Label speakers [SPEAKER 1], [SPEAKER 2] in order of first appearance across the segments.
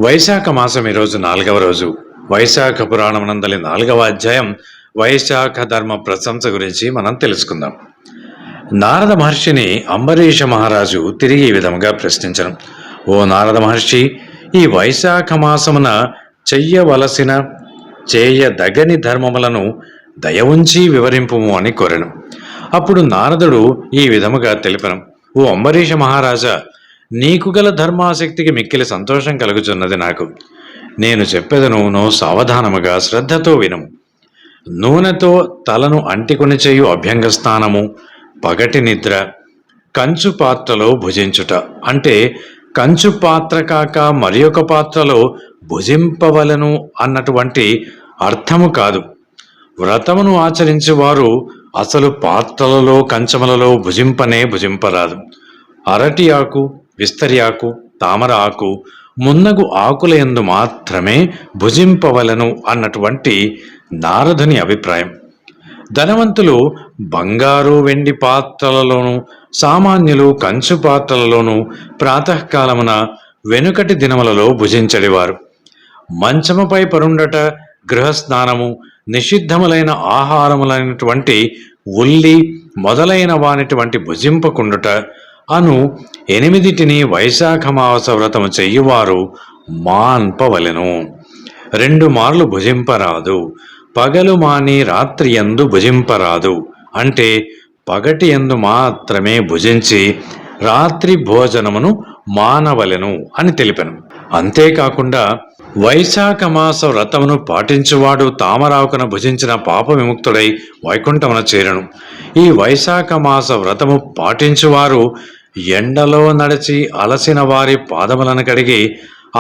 [SPEAKER 1] వైశాఖ మాసం ఈరోజు 4వ రోజు. వైశాఖ పురాణం నందలి 4వ అధ్యాయం వైశాఖ ధర్మ ప్రశంస గురించి మనం తెలుసుకుందాం. నారద మహర్షిని అంబరీష మహారాజు తిరిగి ఈ విధముగా ప్రశ్నించను. ఓ నారద మహర్షి, ఈ వైశాఖ మాసమున చెయ్యవలసిన చేయదగని ధర్మములను దయవుంచి వివరింపుము అని కోరెను. అప్పుడు నారదుడు ఈ విధముగా తెలిపను. ఓ అంబరీష మహారాజా, నీకు గల ధర్మాసక్తికి మిక్కిలి సంతోషం కలుగుచున్నది నాకు. నేను చెప్పెదను, నువ్వు సావధానముగా శ్రద్ధతో వినుము. నూనెతో తలను అంటికొని చేయు అభ్యంగ స్నానము, పగటి నిద్ర, కంచు పాత్రలో భుజించుట అంటే కంచు పాత్ర కాక మరి ఒక పాత్రలో భుజింపవలను అన్నటువంటి అర్థము కాదు. వ్రతమును ఆచరించేవారు అసలు పాత్రలలో కంచములలో భుజింపరాదు. అరటి ఆకు, విస్తరి ఆకు, తామర ఆకు మున్నగు ఆకులయందు మాత్రమే భుజింపవలను అన్నటువంటి నారదుని అభిప్రాయం. ధనవంతులు బంగారు వెండి పాత్రలలోనూ, సామాన్యులు కంచు పాత్రలలోనూ ప్రాతకాలమున వెనుకటి దినములలో భుజించడివారు. మంచముపై పరుండట, గృహస్నానము, నిషిద్ధములైన ఆహారములైనటువంటి ఉల్లి మొదలైన వానిటువంటి భుజింపకుండుట అను 8 వైశాఖ మాస వ్రతము చెయ్యువారు మాన్పవలెను. 2 మార్లు భుజింపరాదు. పగలు మాని రాత్రి యందు భుజింపరాదు అంటే పగటి యందు మాత్రమే భుజించి రాత్రి భోజనమును మానవలెను అని తెలిపెను. అంతేకాకుండా వైశాఖ మాస వ్రతమును పాటించువాడు తామరాకున భుజించిన పాప విముక్తుడై వైకుంఠమున చేరను. ఈ వైశాఖ మాస వ్రతము పాటించువారు ఎండలో నడిచి అలసిన వారి పాదములను కడిగి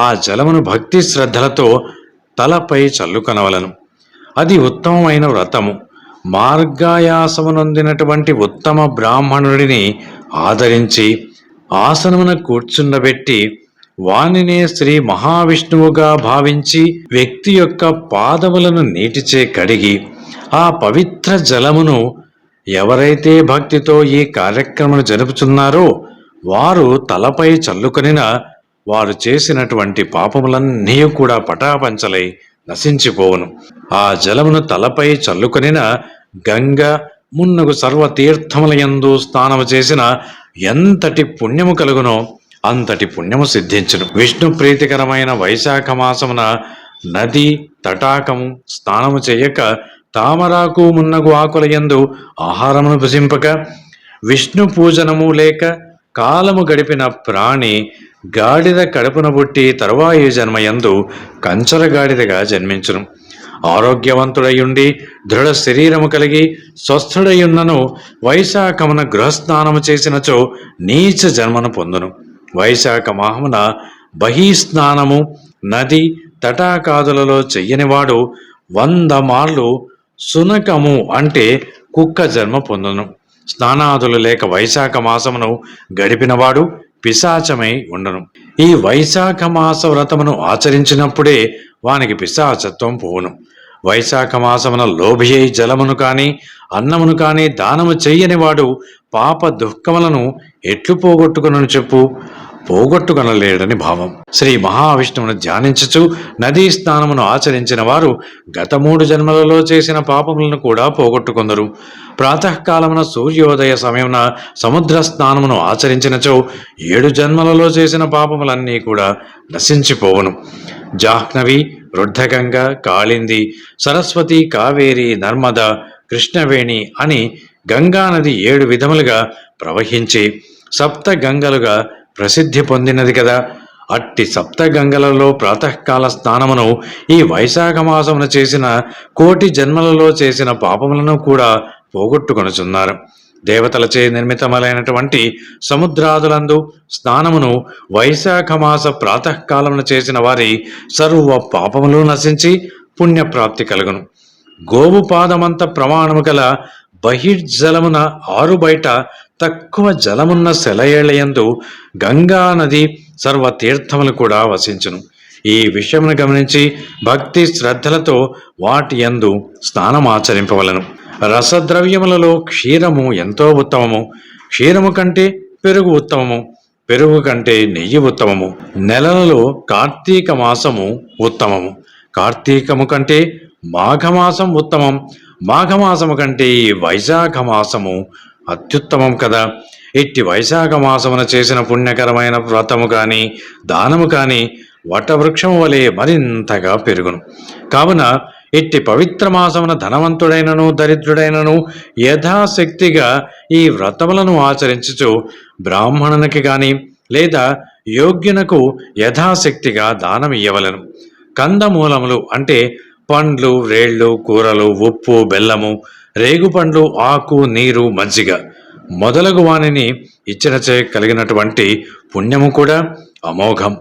[SPEAKER 1] ఆ జలమును భక్తి శ్రద్ధలతో తలపై చల్లుకొనవలను. అది ఉత్తమమైన వ్రతము. మార్గాయాసమునొందినటువంటి ఉత్తమ బ్రాహ్మణుడిని ఆదరించి ఆసనమున కూర్చుండబెట్టి వానినే శ్రీ మహావిష్ణువుగా భావించి వ్యక్తి యొక్క పాదములను నీటిచే కడిగి ఆ పవిత్ర జలమును ఎవరైతే భక్తితో ఈ కార్యక్రమం జరుపుచున్నారో వారు తలపై చల్లుకొనిన వారు చేసినటువంటి పాపములన్నీ కూడా పటాపంచలై నశించిపోవును. ఆ జలమును తలపై చల్లుకొనిన గంగ మున్నగు సర్వతీర్థములయందు స్నానము చేసిన ఎంతటి పుణ్యము కలుగునో అంతటి పుణ్యము సిద్ధించును. విష్ణు ప్రీతికరమైన వైశాఖ మాసమున నది తటాకము స్నానము చేయక తామరాకు మున్నగు ఆకులయందు ఆహారమును భుజింపక విష్ణు పూజనము లేక కాలము గడిపిన ప్రాణి గాడిద కడుపున పుట్టి తరువాయి జన్మయందు కంచర గాడిదగా జన్మించును. ఆరోగ్యవంతుడయుండి దృఢ శరీరము కలిగి స్వస్థుడయున్నను వైశాఖమున గృహస్నానము చేసినచో నీచ జన్మను పొందును. వైశాఖ మాహమున బహిస్నానము నది తటాకాదులలో చెయ్యనివాడు 100 మార్లు సునకము అంటే కుక్క జన్మ పొందును. స్నానాదులు లేక వైశాఖ మాసమును గడిపినవాడు పిశాచమై ఉండను. ఈ వైశాఖ మాస వ్రతమును ఆచరించినప్పుడే వానికి పిశాచత్వం పోవును. వైశాఖ మాసమున లోభి అయి జలమును కాని అన్నమును కాని దానము చెయ్యనివాడు పాప దుఃఖములను ఎట్లు పోగొట్టుకునను చెప్పు? పోగొట్టుకొనలేడని భావం. శ్రీ మహావిష్ణువును ధ్యానించుచు నదీ స్నానమును ఆచరించిన వారు గత 3 జన్మలలో చేసిన పాపములను కూడా పోగొట్టుకొందరు. ప్రాతకాలమున సూర్యోదయ సమయమున సముద్ర స్నానమును ఆచరించినచో 7 జన్మలలో చేసిన పాపములన్నీ కూడా నశించిపోవును. జాహ్నవి, రుద్ధగంగ, కాళింది, సరస్వతి, కావేరి, నర్మద, కృష్ణవేణి అని గంగానది 7 విధములుగా ప్రవహించి సప్త గంగలుగా ప్రసిద్ధి పొందినది కదా. అట్టి సప్త గంగలలో ప్రాతకాల స్నానమును ఈ వైశాఖ మాసమున చేసిన 1,000,000 జన్మలలో చేసిన పాపములను కూడా పోగొట్టుకొనుచున్నారు. దేవతలచే నిర్మితములైనటువంటి సముద్రాదులందు స్నానమును వైశాఖ మాస ప్రాతకాలమున చేసిన వారి సర్వ పాపములు నశించి పుణ్యప్రాప్తి కలుగును. గోవు పాదమంత ప్రమాణము గల బహిర్జలమున ఆరుబయట తక్కువ జలమున్న సెలయేళ్లయందు గంగా నది సర్వతీర్థములు కూడా వసించును. ఈ విషయమును గమనించి భక్తి శ్రద్ధలతో వాటి యందు స్నానమాచరింపవలను. రసద్రవ్యములలో క్షీరము ఎంతో ఉత్తమము. క్షీరము కంటే పెరుగు ఉత్తమము. పెరుగు కంటే నెయ్యి ఉత్తమము. నెలలలో కార్తీక మాసము ఉత్తమము. కార్తీకము కంటే మాఘమాసం ఉత్తమం. మాఘమాసము కంటే ఈ వైశాఖ మాసము అత్యుత్తమం కదా. ఇట్టి వైశాఖ మాసమున చేసిన పుణ్యకరమైన వ్రతము కాని దానము కాని వటవృక్షము వలె మరింతగా పెరుగును. కావున ఇట్టి పవిత్ర మాసమున ధనవంతుడైనను దరిద్రుడైనను యథాశక్తిగా ఈ వ్రతములను ఆచరించుచు బ్రాహ్మణునికి గాని లేదా యోగ్యునకు యథాశక్తిగా దానం ఇయ్యవలెను. కందమూలములు అంటే పండ్లు, రేళ్లు, కూరలు, ఉప్పు, బెల్లము, రేగుపండ్లు, ఆకు, నీరు, మజ్జిగ మొదలగు వానిని ఇచ్చినచే కలిగినటువంటి పుణ్యము కూడా అమోఘం.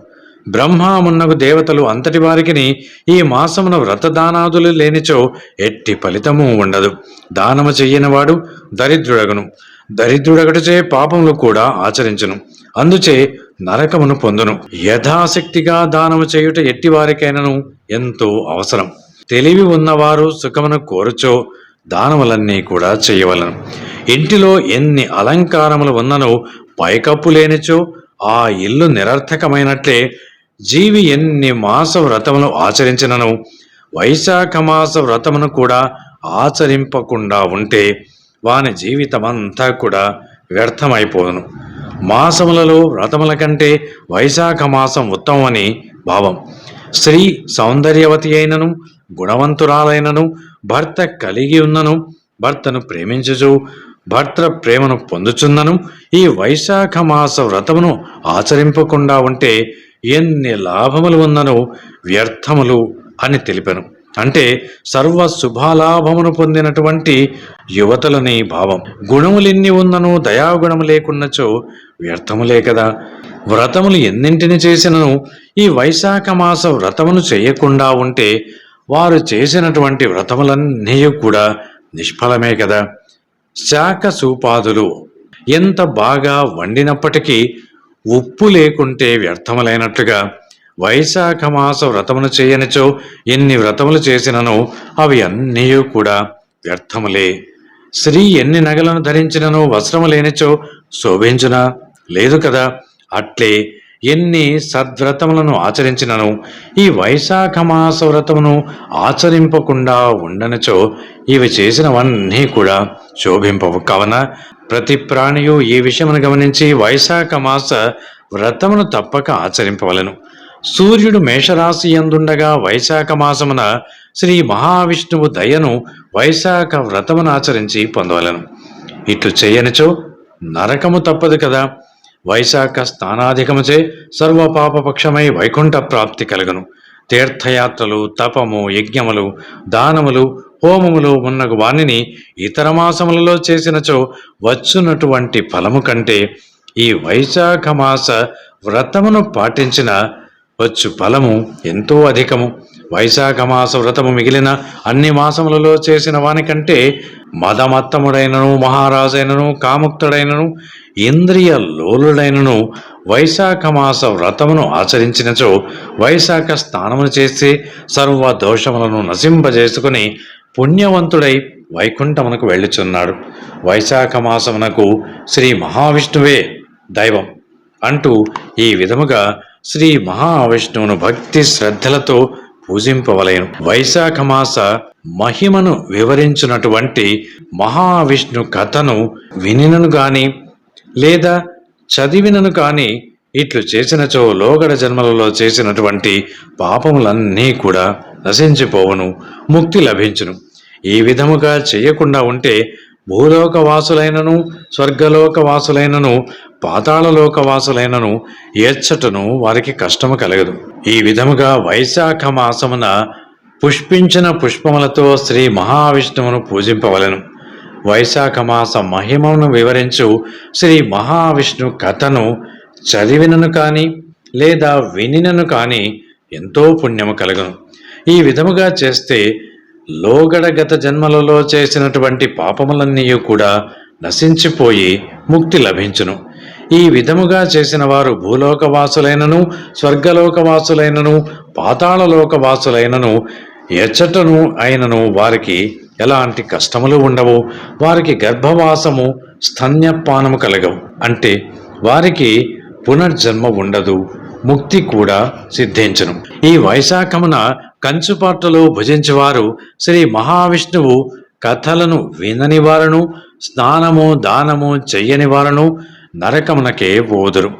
[SPEAKER 1] బ్రహ్మమున్నగు దేవతలు అంతటి వారికిని ఈ మాసమున వ్రతదానాదులు లేనిచో ఎట్టి ఫలితము ఉండదు. దానము చెయ్యనివాడు దరిద్రుడగను. దరిద్రుడగటచే పాపములు కూడా ఆచరించును. అందుచే నరకమును పొందును. యథాశక్తిగా దానము చేయుట ఎట్టి వారికైనను ఎంతో అవసరం. తెలివి ఉన్నవారు సుఖమును కోరుచో దానములన్నీ కూడా చేయవలను. ఇంటిలో ఎన్ని అలంకారములు ఉన్ననో పైకప్పు లేనిచో ఆ ఇల్లు నిరర్థకమైనట్లే జీవి ఎన్ని మాస వ్రతములు ఆచరించినను వైశాఖ మాస వ్రతమును కూడా ఆచరింపకుండా ఉంటే వాని జీవితమంతా కూడా వ్యర్థమైపోను. మాసములలో వ్రతముల కంటే వైశాఖ మాసం ఉత్తమమని భావం. స్త్రీ సౌందర్యవతి అయినను గుణవంతురాలైనను భర్త కలిగి ఉన్నను భర్తను ప్రేమించుచు భర్త ప్రేమను పొందుచున్నను ఈ వైశాఖ మాస వ్రతమును ఆచరింపకుండా ఉంటే ఎన్ని లాభములు ఉన్నను వ్యర్థములు అని తెలిపెను. అంటే సర్వ శుభాలాభమును పొందినటువంటి యువతులని భావం. గుణములెన్ని ఉన్నను దయాగుణము లేకున్నచో వ్యర్థములే కదా. వ్రతములు ఎన్నింటిని చేసినను ఈ వైశాఖ మాస వ్రతమును చేయకుండా ఉంటే వారు చేసినటువంటి వ్రతములన్నీ కూడా నిష్ఫలమే కదా. శాఖ సూపాదులు ఎంత బాగా వండినప్పటికీ ఉప్పు లేకుంటే వ్యర్థములైనట్లుగా వైశాఖ మాస వ్రతమును చేయనిచో ఎన్ని వ్రతములు చేసినను అవి అన్నీ కూడా వ్యర్థములే. స్త్రీ ఎన్ని నగలను ధరించినను వస్త్రము లేనిచో శోభించునా లేదు కదా. అట్లే ఎన్ని సద్వ్రతములను ఆచరించినను ఈ వైశాఖ మాస వ్రతమును ఆచరింపకుండా ఉండనిచో ఇవి చేసినవన్నీ కూడా శోభింపవు. కావున ప్రతి ప్రాణియు ఈ విషయమును గమనించి వైశాఖ మాస వ్రతమును తప్పక ఆచరింపవలెను. సూర్యుడు మేషరాశి యందుండగా వైశాఖ మాసమున శ్రీ మహావిష్ణువు దయను వైశాఖ వ్రతమును ఆచరించి పొందవలెను. ఇట్లు చేయనిచో నరకము తప్పదు కదా. వైశాఖ స్థానాధికముచే సర్వపాపపక్షమై వైకుంఠ ప్రాప్తి కలుగును. తీర్థయాత్రలు, తపము, యజ్ఞములు, దానములు, హోమములు మున్నగు వానిని ఇతర మాసములలో చేసినచో వచ్చునటువంటి ఫలము కంటే ఈ వైశాఖ మాస వ్రతమును పాటించిన వచ్చు ఫలము ఎంతో అధికము. వైశాఖ మాస వ్రతము మిగిలిన అన్ని మాసములలో చేసిన వానికంటే మదమత్తముడైనను మహారాజైనను కాముక్తుడైనను ఇంద్రియ లోలుడైనను వైశాఖ మాస వ్రతమును ఆచరించినచో వైశాఖ స్నానమును చేసి సర్వ దోషములను నశింపజేసుకుని పుణ్యవంతుడై వైకుంఠమునకు వెళ్ళుచున్నాడు. వైశాఖ మాసమునకు శ్రీ మహావిష్ణువే దైవం అంటూ ఈ విధముగా శ్రీ మహావిష్ణువును భక్తి శ్రద్ధలతో పూజింపవలెను. వైశాఖ మాస మహిమను వివరించినటువంటి మహావిష్ణు కథను వినినను గాని లేదా చదివినను కాని ఇట్లు చేసినచో లోగడ జన్మలలో చేసినటువంటి పాపములన్నీ కూడా నశించిపోవును, ముక్తి లభించును. ఈ విధముగా చేయకుండా ఉంటే భూలోకవాసులైనను స్వర్గలోకవాసులైనను పాతాళలోకవాసులైనను ఎచ్చటను వారికి కష్టము కలగదు. ఈ విధముగా వైశాఖ మాసమున పుష్పించిన పుష్పములతో శ్రీ మహావిష్ణువును పూజింపవలెను. వైశాఖ మాస మహిమను వివరించు శ్రీ మహావిష్ణు కథను చదివినను కాని లేదా వినినను కాని ఎంతో పుణ్యము కలుగును. ఈ విధముగా చేస్తే లోగడ గత జన్మలలో చేసినటువంటి పాపములన్నీ కూడా నశించిపోయి ముక్తి లభించును. ఈ విధముగా చేసిన వారు భూలోకవాసులైనను స్వర్గలోకవాసులైనను పాతాళలోకవాసులైనను ఎచ్చటను అయినను వారికి ఎలాంటి కష్టములు ఉండవు. వారికి గర్భవాసము స్తన్యపానము కలగవు. అంటే వారికి పునర్జన్మ ఉండదు, ముక్తి కూడా సిద్ధించును. ఈ వైశాఖమున కంచుపాట్లలో భుజించువారు శ్రీ మహావిష్ణువు కథలను వినని వారును, స్నానము దానము చెయ్యని వారును నరకమునకే పోదురు.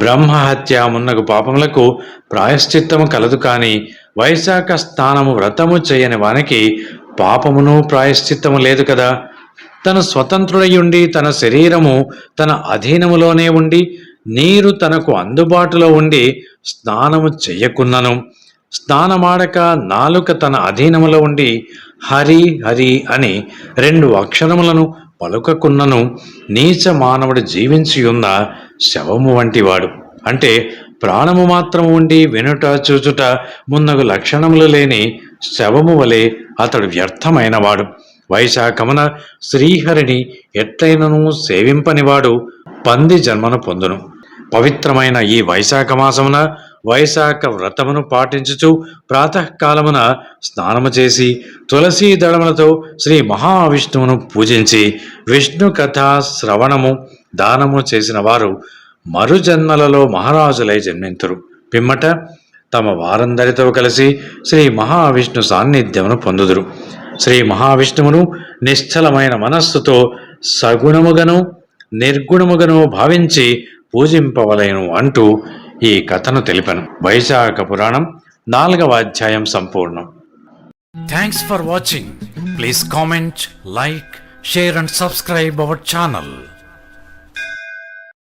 [SPEAKER 1] బ్రహ్మహత్య మున్నగు పాపములకు ప్రాయశ్చిత్తము కలదు, కానీ వైశాఖ స్నానము వ్రతము చేయని వానికి పాపమును ప్రాయశ్చిత్తము లేదు కదా. తను స్వతంత్రుడయుండి తన శరీరము తన అధీనములోనే ఉండి నీరు తనకు అందుబాటులో ఉండి స్నానము చెయ్యకున్నను, స్నానమాడక నాలుక తన అధీనములో ఉండి హరి హరి అని 2 అక్షరములను పలుకకున్నను నీచ మానవుడు జీవించియున్న శవము వంటివాడు. అంటే ప్రాణము మాత్రము ఉండి వినుట చూచుట మున్నగు లక్షణములు లేని శవము వలె అతడు వ్యర్థమైనవాడు. వైశాఖమున శ్రీహరిని ఎట్లైనను సేవింపనివాడు పంది జన్మను పొందును. పవిత్రమైన ఈ వైశాఖ మాసమున వైశాఖ వ్రతమును పాటించుచు ప్రాతకాలమున స్నానము చేసి తులసీ దళములతో శ్రీ మహావిష్ణువును పూజించి విష్ణు కథా శ్రవణము దానము చేసిన వారు మరుజన్మలలో మహారాజులై జన్మింతురు. పిమ్మట తమ వారందరితో కలిసి శ్రీ మహావిష్ణు సాన్నిధ్యమును పొందుదురు. శ్రీ మహావిష్ణువును నిశ్చలమైన మనస్సుతో సగుణముగను నిర్గుణముగను భావించి పూజింపవలెను అంటూ ఈ కథను తెలిపాను. వైశాఖ పురాణం 4వ అధ్యాయం సంపూర్ణం. Thanks for watching. Please comment, like, share and subscribe our channel.